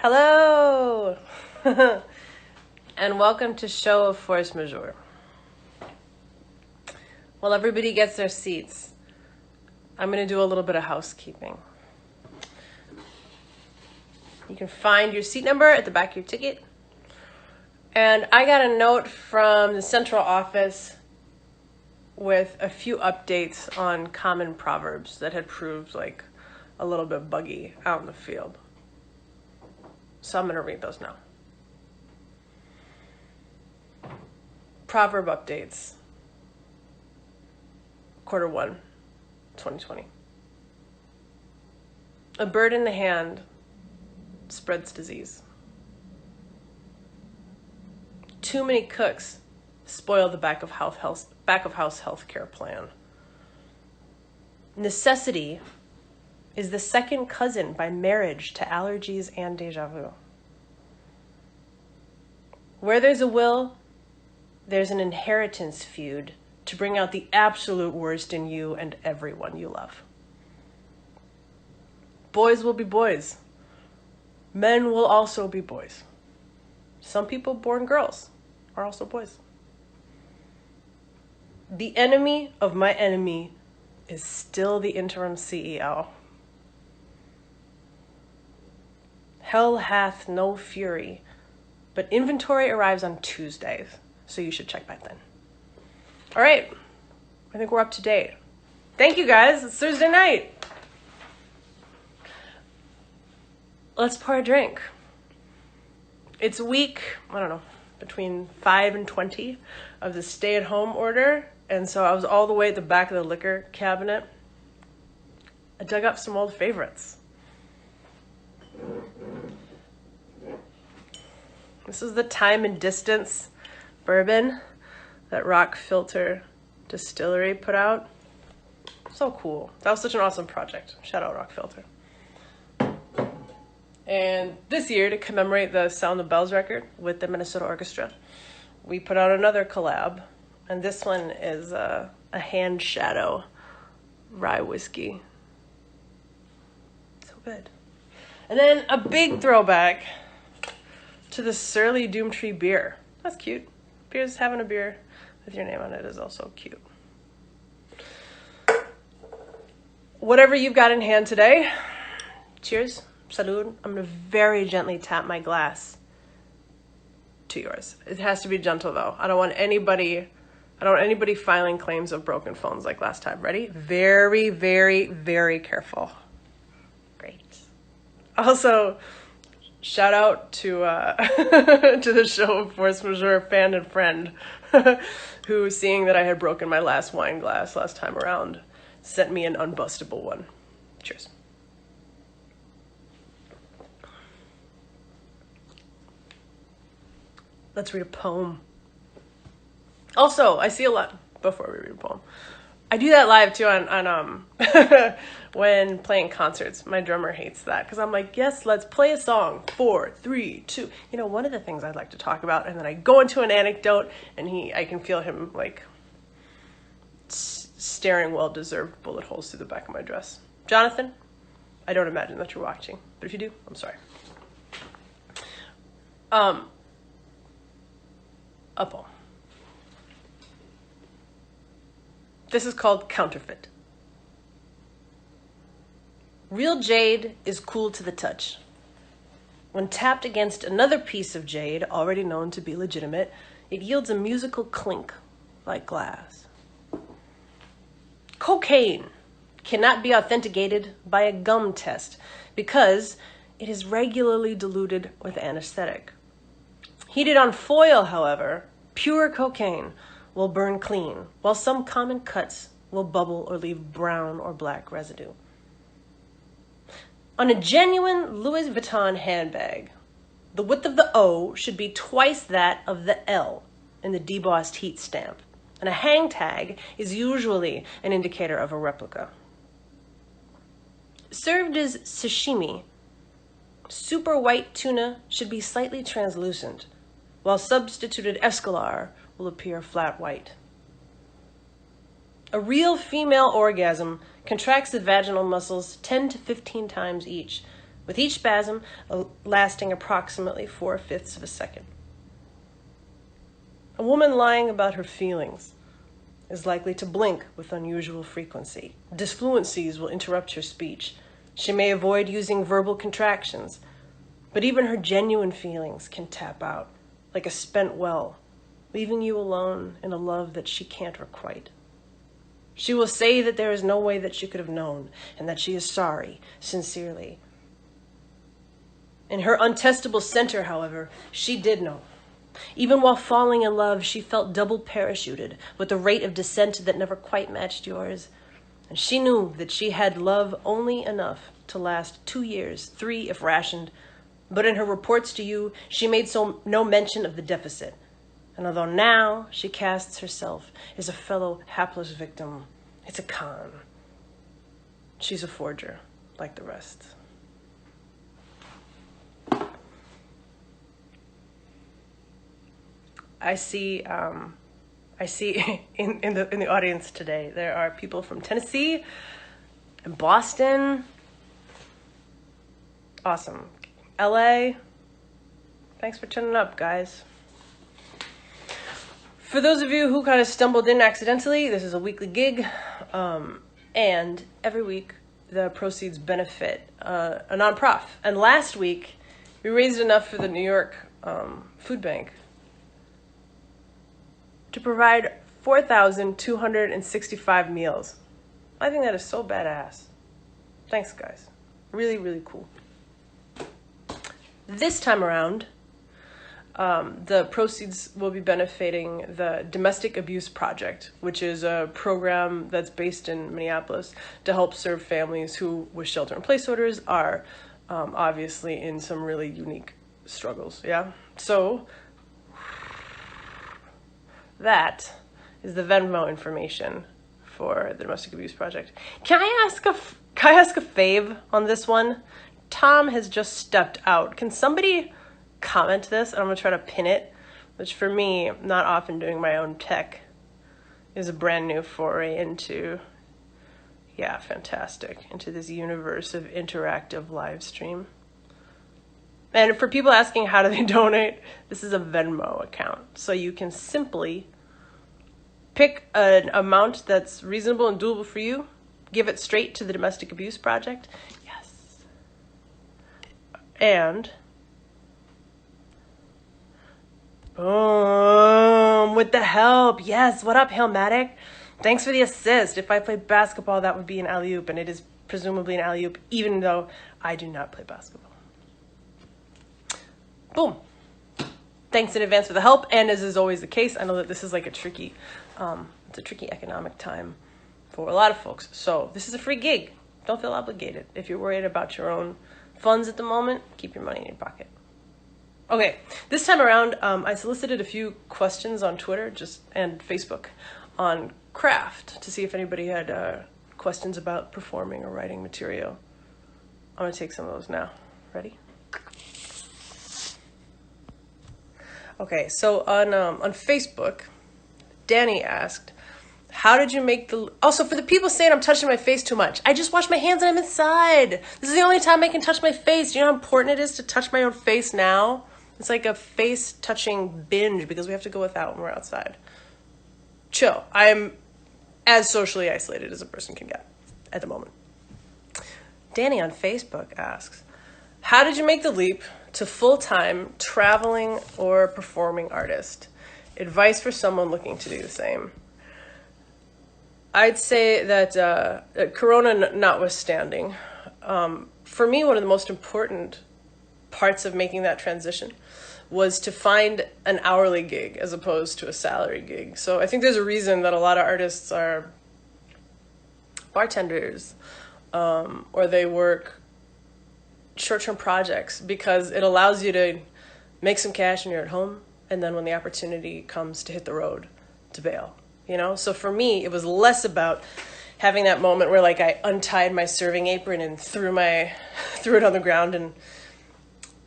Hello! And welcome to Show of Force Majeure. While everybody gets their seats, I'm going to do a little bit of housekeeping. You can find your seat number at the back of your ticket. And I got a note from the central office with a few updates on common proverbs that had proved like a little bit buggy out in the field. So I'm going to read those now. Proverb updates. Q1, 2020. A bird in the hand spreads disease. Too many cooks spoil the back of house healthcare plan. Necessity is the second cousin by marriage to allergies and deja vu. Where there's a will, there's an inheritance feud to bring out the absolute worst in you and everyone you love. Boys will be boys. Men will also be boys. Some people born girls are also boys. The enemy of my enemy is still the interim CEO. Hell hath no fury, but inventory arrives on Tuesdays, so you should check back then. All right, I think we're up to date. Thank you guys, it's Thursday night. Let's pour a drink. It's week, I don't know, between 5 and 20 of the stay-at-home order, and so I was all the way at the back of the liquor cabinet. I dug up some old favorites. This is the Time and Distance bourbon that Rock Filter Distillery put out. So cool. That was such an awesome project. Shout out Rock Filter. And this year, to commemorate the Sound of Bells record with the Minnesota Orchestra, we put out another collab. And this one is a Hand Shadow rye whiskey. So good. And then a big throwback to the Surly Doomtree beer. That's cute. Beer's having a beer with your name on it is also cute. Whatever you've got in hand today, cheers, salud. I'm going to very gently tap my glass to yours. It has to be gentle though. I don't want anybody filing claims of broken phones like last time. Ready? Very, very, very careful. Great. Also, shout out to to the Show of Force Majeure fan and friend who, seeing that I had broken my last wine glass last time around, sent me an unbustable one. Cheers. Let's read a poem. Also, I see a lot before we read a poem. I do that live too on when playing concerts. My drummer hates that because I'm like, yes, let's play a song. 4, 3, 2. You know, one of the things I'd like to talk about, and then I go into an anecdote, and I can feel him like staring well-deserved bullet holes through the back of my dress. Jonathan, I don't imagine that you're watching, but if you do, I'm sorry. A poem. This is called Counterfeit. Real jade is cool to the touch. When tapped against another piece of jade already known to be legitimate, it yields a musical clink like glass. Cocaine cannot be authenticated by a gum test because it is regularly diluted with anesthetic. Heated on foil, however, pure cocaine will burn clean, while some common cuts will bubble or leave brown or black residue. On a genuine Louis Vuitton handbag, the width of the O should be twice that of the L in the debossed heat stamp, and a hang tag is usually an indicator of a replica. Served as sashimi, super white tuna should be slightly translucent, while substituted escalar will appear flat white. A real female orgasm contracts the vaginal muscles 10 to 15 times each, with each spasm lasting approximately 4/5 of a second. A woman lying about her feelings is likely to blink with unusual frequency. Disfluencies will interrupt her speech. She may avoid using verbal contractions, but even her genuine feelings can tap out like a spent well, leaving you alone in a love that she can't requite. She will say that there is no way that she could have known and that she is sorry, sincerely. In her untestable center, however, she did know. Even while falling in love, she felt double parachuted with a rate of descent that never quite matched yours. And she knew that she had love only enough to last 2 years, 3 if rationed. But in her reports to you, she made no mention of the deficit. And although now she casts herself as a fellow hapless victim, it's a con. She's a forger, like the rest. I see in the audience today, there are people from Tennessee and Boston. Awesome. LA. Thanks for tuning up, guys. For those of you who kind of stumbled in accidentally, this is a weekly gig, and every week the proceeds benefit a nonprofit. And last week we raised enough for the New York Food Bank to provide 4,265 meals. I think that is so badass. Thanks, guys. Really, really cool. This time around, the proceeds will be benefiting the Domestic Abuse Project, which is a program that's based in Minneapolis to help serve families who, with shelter-in-place orders, are obviously in some really unique struggles. Yeah. So that is the Venmo information for the Domestic Abuse Project. Can I ask a fave on this one? Tom has just stepped out. Can somebody comment this? And I'm gonna try to pin it, which for me, not often doing my own tech, is a brand new foray into, yeah, fantastic, into this universe of interactive live stream. And for people asking how do they donate, this is a Venmo account. So you can simply pick an amount that's reasonable and doable for you, give it straight to the Domestic Abuse Project. Yes. And boom, with the help. Yes, what up, Hillmatic? Thanks for the assist. If I played basketball, that would be an alley-oop, and it is presumably an alley-oop, even though I do not play basketball. Boom. Thanks in advance for the help, and as is always the case, I know that this is like it's a tricky economic time for a lot of folks. So this is a free gig. Don't feel obligated. If you're worried about your own funds at the moment, keep your money in your pocket. Okay, this time around, I solicited a few questions on Twitter and Facebook on craft to see if anybody had questions about performing or writing material. I'm gonna take some of those now. Ready? Okay, so on Facebook, Danny asked, how did you make the... Also, for the people saying I'm touching my face too much, I just wash my hands and I'm inside. This is the only time I can touch my face. Do you know how important it is to touch my own face now? It's like a face-touching binge because we have to go without when we're outside. Chill. I'm as socially isolated as a person can get at the moment. Danny on Facebook asks, how did you make the leap to full-time traveling or performing artist? Advice for someone looking to do the same. I'd say that Corona notwithstanding, for me, one of the most important parts of making that transition was to find an hourly gig as opposed to a salary gig. So I think there's a reason that a lot of artists are bartenders or they work short-term projects because it allows you to make some cash when you're at home, and then when the opportunity comes to hit the road, to bail, you know? So for me, it was less about having that moment where like I untied my serving apron and threw it on the ground and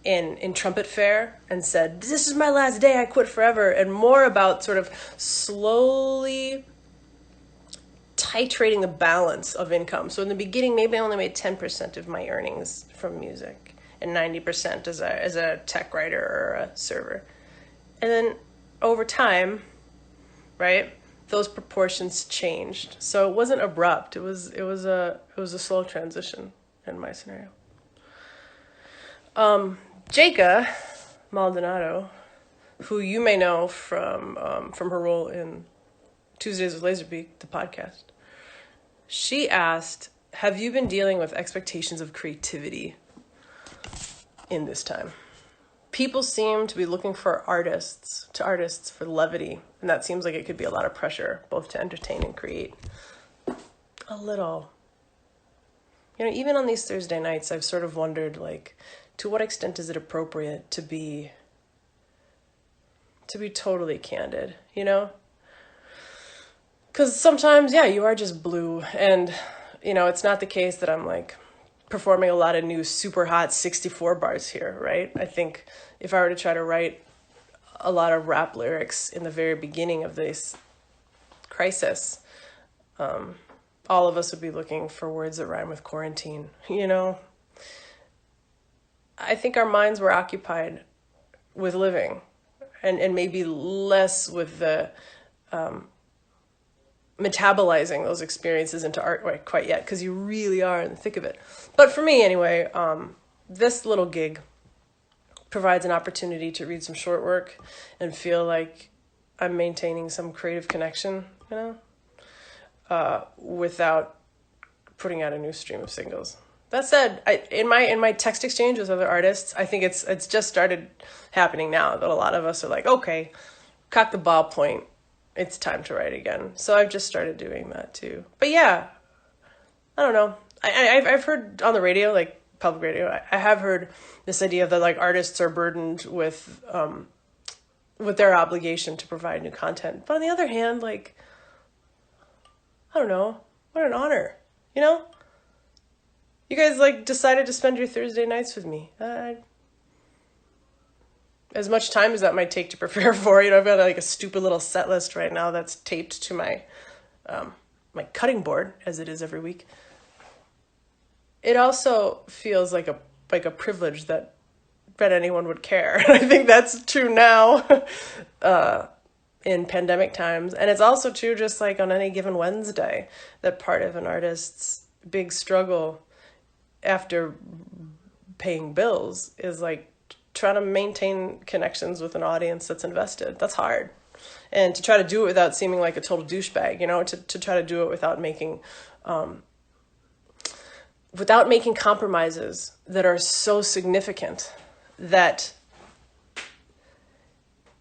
in trumpet fair and said, this is my last day, I quit forever, and more about sort of slowly titrating the balance of income. So in the beginning, maybe I only made 10% of my earnings from music and 90% as a tech writer or a server. And then over time, right, those proportions changed. So it wasn't abrupt. It was a slow transition in my scenario. Jaca Maldonado, who you may know from her role in Tuesdays with Laserbeak, the podcast, she asked, have you been dealing with expectations of creativity in this time? People seem to be looking for artists for levity, and that seems like it could be a lot of pressure, both to entertain and create. A little. You know, even on these Thursday nights, I've sort of wondered, like, to what extent is it appropriate to be totally candid, you know? Because sometimes, yeah, you are just blue, and, you know, it's not the case that I'm, like, performing a lot of new super hot 64 bars here, right? I think if I were to try to write a lot of rap lyrics in the very beginning of this crisis, all of us would be looking for words that rhyme with quarantine, you know? I think our minds were occupied with living and maybe less with the metabolizing those experiences into art quite yet, because you really are in the thick of it. But for me anyway, this little gig provides an opportunity to read some short work and feel like I'm maintaining some creative connection, you know, without putting out a new stream of singles. That said, in my text exchange with other artists, I think it's just started happening now that a lot of us are like, okay, cock the ballpoint, it's time to write again. So I've just started doing that too. But yeah, I don't know. I've heard on the radio, like public radio, I have heard this idea that like artists are burdened with their obligation to provide new content. But on the other hand, like, I don't know, what an honor, you know? You guys like decided to spend your Thursday nights with me. As much time as that might take to prepare for, you know, I've got like a stupid little set list right now that's taped to my my cutting board, as it is every week. It also feels like a privilege that anyone would care. I think that's true now in pandemic times, and it's also true just like on any given Wednesday that part of an artist's big struggle after paying bills is like trying to maintain connections with an audience that's invested. That's hard. And to try to do it without seeming like a total douchebag, you know, to try to do it without making compromises that are so significant that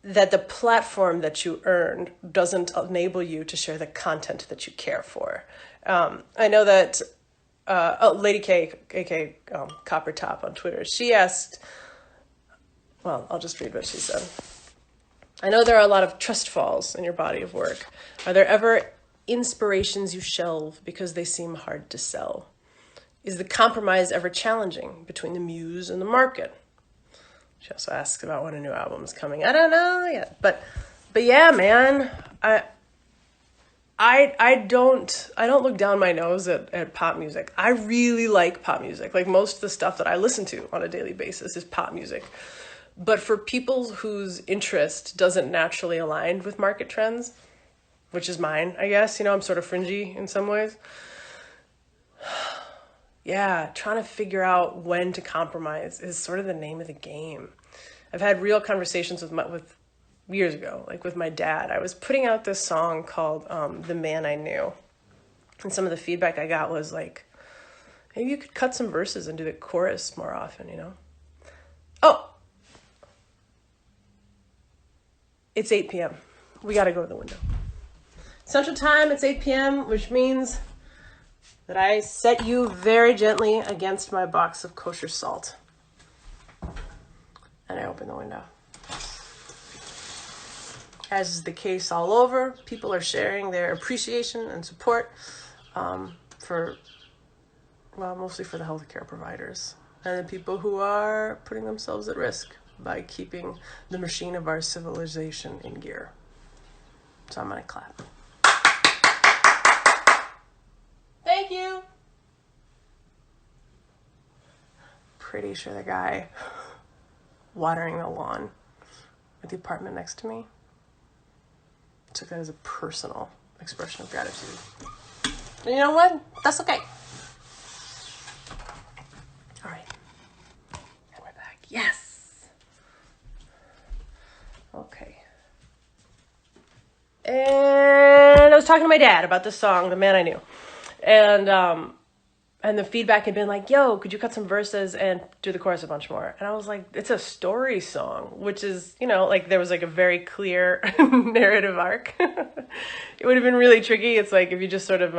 the platform that you earned doesn't enable you to share the content that you care for. I know that Lady K, aka Copper Top on Twitter, she asked, well, I'll just read what she said. I know there are a lot of trust falls in your body of work. Are there ever inspirations you shelve because they seem hard to sell? Is the compromise ever challenging between the muse and the market? She also asks about when a new album is coming. I don't know yet, but yeah, man, I don't look down my nose at pop music. I really like pop music. Like most of the stuff that I listen to on a daily basis is pop music. But for people whose interest doesn't naturally align with market trends, which is mine, I guess, you know, I'm sort of fringy in some ways. Yeah, trying to figure out when to compromise is sort of the name of the game. I've had real conversations with years ago, like with my dad. I was putting out this song called The Man I Knew. And some of the feedback I got was like, maybe you could cut some verses and do the chorus more often, you know? Oh! It's 8 p.m. We gotta go to the window. Central Time, it's 8 p.m., which means that I set you very gently against my box of kosher salt. And I open the window. As is the case all over, people are sharing their appreciation and support mostly for the healthcare providers and the people who are putting themselves at risk by keeping the machine of our civilization in gear. So I'm gonna clap. pretty sure the guy watering the lawn at the apartment next to me took that as a personal expression of gratitude. And you know what? That's okay. All right. And we're back. Yes. Okay. And I was talking to my dad about this song, The Man I Knew. And the feedback had been like, yo, could you cut some verses and do the chorus a bunch more? And I was like, it's a story song, which is, you know, like there was like a very clear narrative arc. It would have been really tricky. It's like if you just sort of,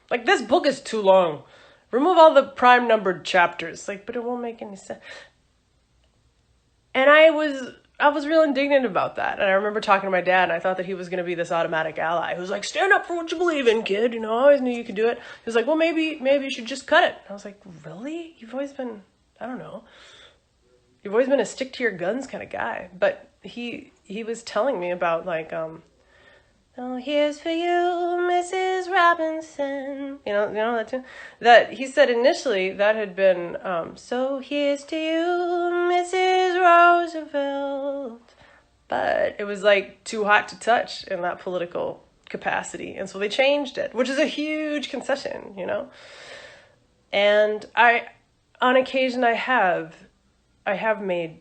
like this book is too long. Remove all the prime numbered chapters. Like, but it won't make any sense. And I was real indignant about that. And I remember talking to my dad, and I thought that he was going to be this automatic ally who was like, stand up for what you believe in, kid. You know, I always knew you could do it. He was like, well, maybe you should just cut it. I was like, really? You've always been, I don't know. You've always been a stick to your guns kind of guy. But he was telling me about like, oh, here's for you, Mrs. Robinson. You know that tune? That he said initially that had been, so here's to you, Mrs. Roosevelt. But it was like too hot to touch in that political capacity. And so they changed it, which is a huge concession, you know? And on occasion I have made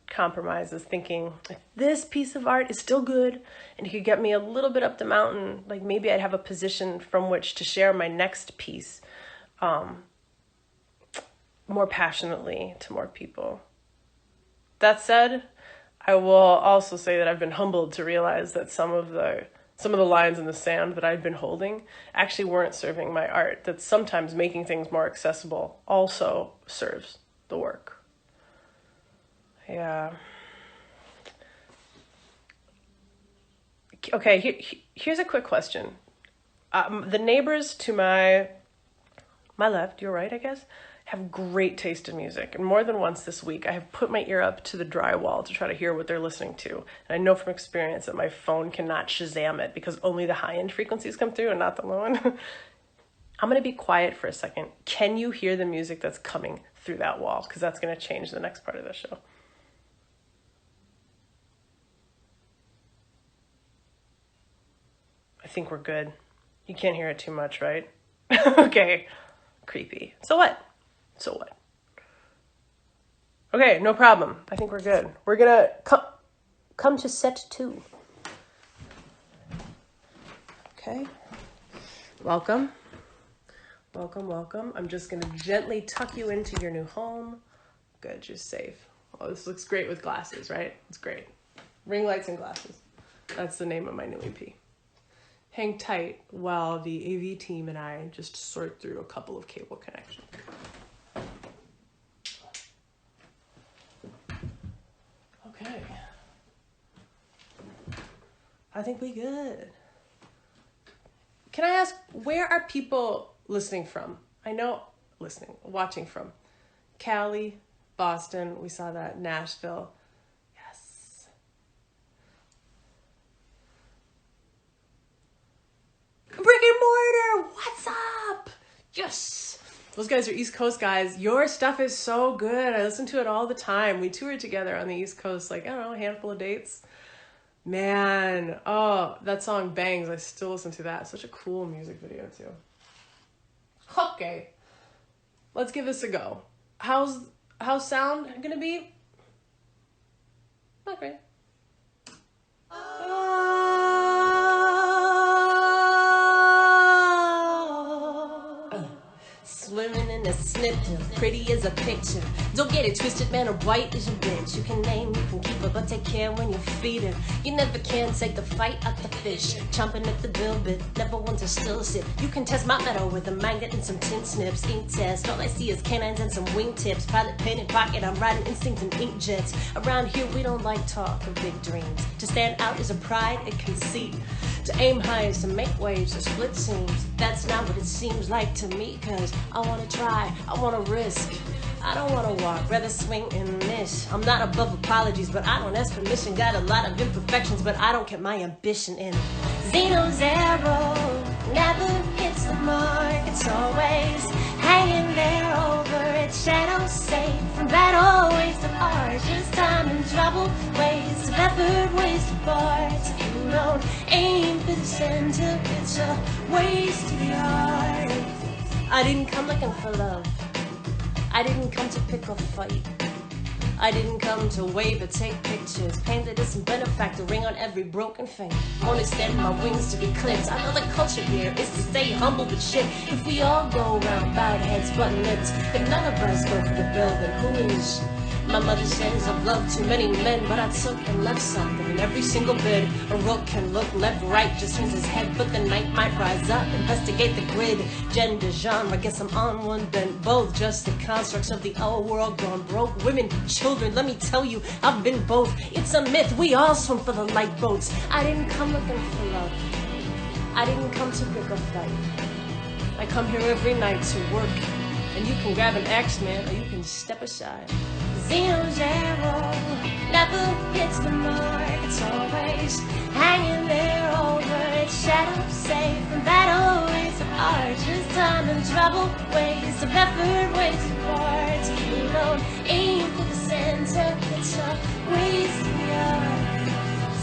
compromises thinking if this piece of art is still good and it could get me a little bit up the mountain, like maybe I'd have a position from which to share my next piece more passionately to more people. That said, I will also say that I've been humbled to realize that some of the lines in the sand that I'd been holding actually weren't serving my art, that sometimes making things more accessible also serves the work. Yeah. Okay, here's a quick question. The neighbors to my left, your right, I guess, have great taste in music. And more than once this week, I have put my ear up to the drywall to try to hear what they're listening to. And I know from experience that my phone cannot Shazam it because only the high-end frequencies come through and not the low end. I'm going to be quiet for a second. Can you hear the music that's coming through that wall? Because that's going to change the next part of the show. I think we're good. You can't hear it too much, right? Okay. Creepy. So what? Okay, no problem. I think we're good. We're gonna come to set 2. Okay. Welcome. I'm just gonna gently tuck you into your new home. Good, you're safe. Oh, this looks great with glasses, right? It's great. Ring lights and glasses. That's the name of my new EP. Hang tight while the AV team and I just sort through a couple of cable connections. Okay. I think we good. Can I ask, where are people listening from? Watching from. Cali, Boston, we saw that, Nashville. Brick and mortar, what's up? Yes. Those guys are East Coast guys. Your stuff is so good. I listen to it all the time. We toured together on the East Coast, like, I don't know, a handful of dates. Man, oh, that song bangs. I still listen to that. Such a cool music video, too. Okay, let's give this a go. How's sound gonna be? Not great. Swimming in a snip, pretty as a picture. Don't get it twisted, man, a white is your bitch. You can name, you can keep her, but take care when you feed her. You never can take the fight at the fish. Chomping at the bill bit, never want to still sit. You can test my metal with a magnet and some tin snips. Ink test, all I see is canines and some wingtips. Pilot pen and pocket, I'm riding instinct and ink jets. Around here we don't like talk of big dreams. To stand out is a pride and conceit. To aim high is to make waves or split seams. That's not what it seems like to me, cause I wanna try, I wanna risk. I don't wanna walk, rather swing and miss. I'm not above apologies, but I don't ask permission. Got a lot of imperfections, but I don't get my ambition in. Zeno's arrow never hits the mark. It's always hanging there over its shadow. waste of art, just time and trouble, waste of effort, waste of parts. If you don't aim for the center, it's a waste of the art. I didn't come looking for love. I didn't come to pick a fight. I didn't come to wave or take pictures, paint the distant benefactor, ring on every broken finger. Won't extend my wings to be clipped. I know the culture here is to stay humble, but shit, if we all go around bowed heads, button lips, if none of us go for the bill, then who is? My mother says I've loved too many men, but I took and left something in every single bid. A rook can look left, right, just turns his head, but the night might rise up, investigate the grid. Gender, genre, guess I'm on one, then both. Just the constructs of the old world gone broke. Women, children, let me tell you, I've been both. It's a myth, we all swim for the light boats. I didn't come looking for love. I didn't come to pick a fight. I come here every night to work, and you can grab an axe, man, or you can step aside. 0, 0, never hits the mark. It's always hanging there over its shadow, safe from battle, waste of art, just time and trouble, waste of effort, waste of parts. You don't aim for the center, it's a waste of the art.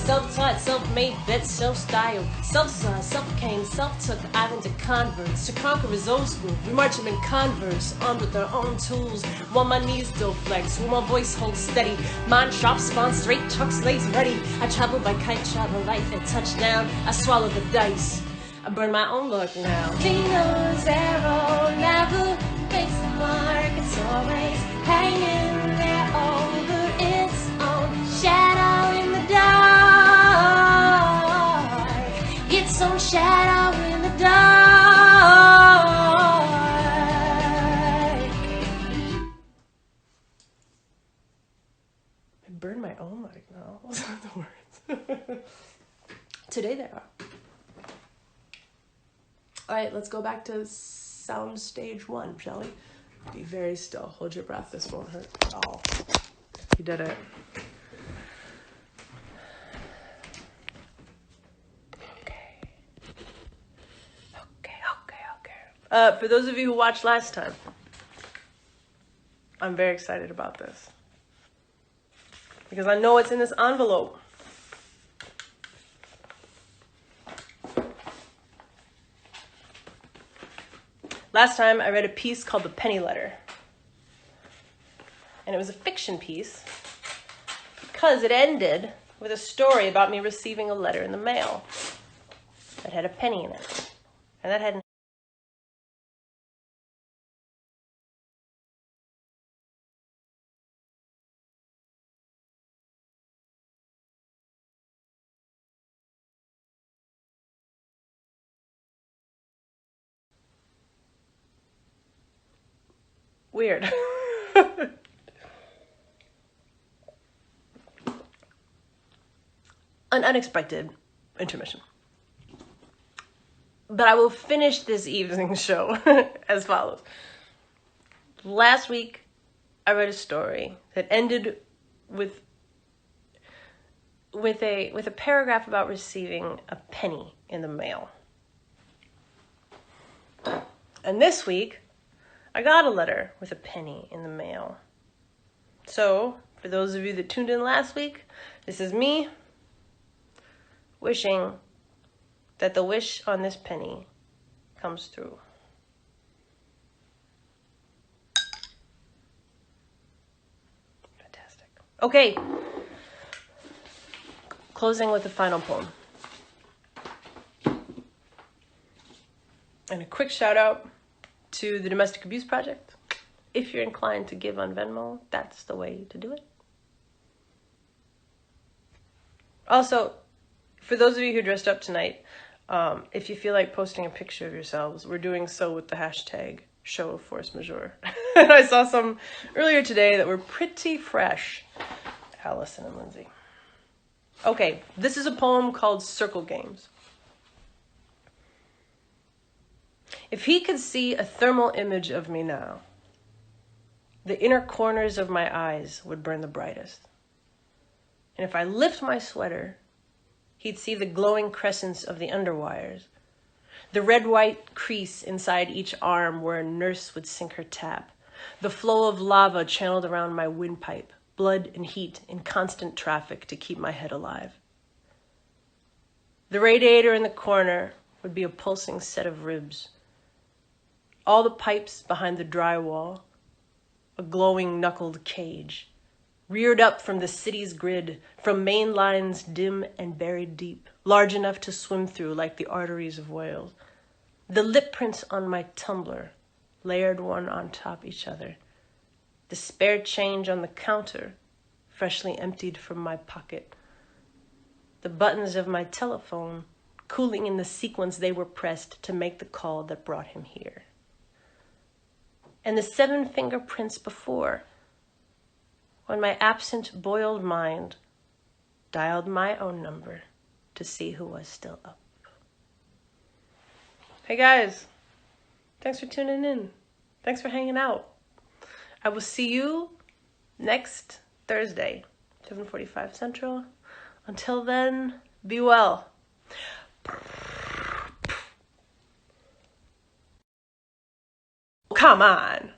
Self-taught, self-made, bet, self-styled, self-saw, self-came, self-took, Ivan to converts, to conquerors old school. We march them in Converse, armed with their own tools, while my knees still flex, while my voice holds steady. Mind sharp, spawn straight, chucks lace ready. I travel by kite, travel life at touchdown. I swallow the dice, I burn my own luck now. 0, 0, never makes the mark. It's always hanging there over its own shadow in the dark. Its own shadow in the dark. I burned my own mic now. Those are the words. Today they are. Alright, let's go back to sound stage 1, shall we? Be very still. Hold your breath. This won't hurt at all. You did it. Okay. For those of you who watched last time, I'm very excited about this, because I know it's in this envelope. Last time I read a piece called The Penny Letter. And it was a fiction piece because it ended with a story about me receiving a letter in the mail that had a penny in it. And that had weird. An unexpected intermission. But I will finish this evening's show as follows. Last week, I read a story that ended with a paragraph about receiving a penny in the mail. And this week, I got a letter with a penny in the mail. So, for those of you that tuned in last week, this is me wishing that the wish on this penny comes through. Fantastic. Okay. Closing with the final poem. And a quick shout out to the Domestic Abuse Project. If you're inclined to give on Venmo, that's the way to do it. Also, for those of you who dressed up tonight, if you feel like posting a picture of yourselves, we're doing so with the hashtag show of force majeure. And I saw some earlier today that were pretty fresh. Allison and Lindsay. Okay, this is a poem called Circle Games. If he could see a thermal image of me now, the inner corners of my eyes would burn the brightest. And if I lift my sweater, he'd see the glowing crescents of the underwires, the red-white crease inside each arm where a nurse would sink her tap, The flow of lava channeled around my windpipe, blood and heat in constant traffic to keep my head alive. The radiator in the corner would be a pulsing set of ribs. All the pipes behind the drywall, a glowing knuckled cage, reared up from the city's grid, from main lines dim and buried deep, large enough to swim through like the arteries of whales. The lip prints on my tumbler, layered one on top each other. The spare change on the counter, freshly emptied from my pocket. The buttons of my telephone, cooling in the sequence they were pressed to make the call that brought him here. And the 7 fingerprints before, when my absent, boiled mind dialed my own number to see who was still up. Hey guys, thanks for tuning in. Thanks for hanging out. I will see you next Thursday, 7:45 Central. Until then, be well. Come on.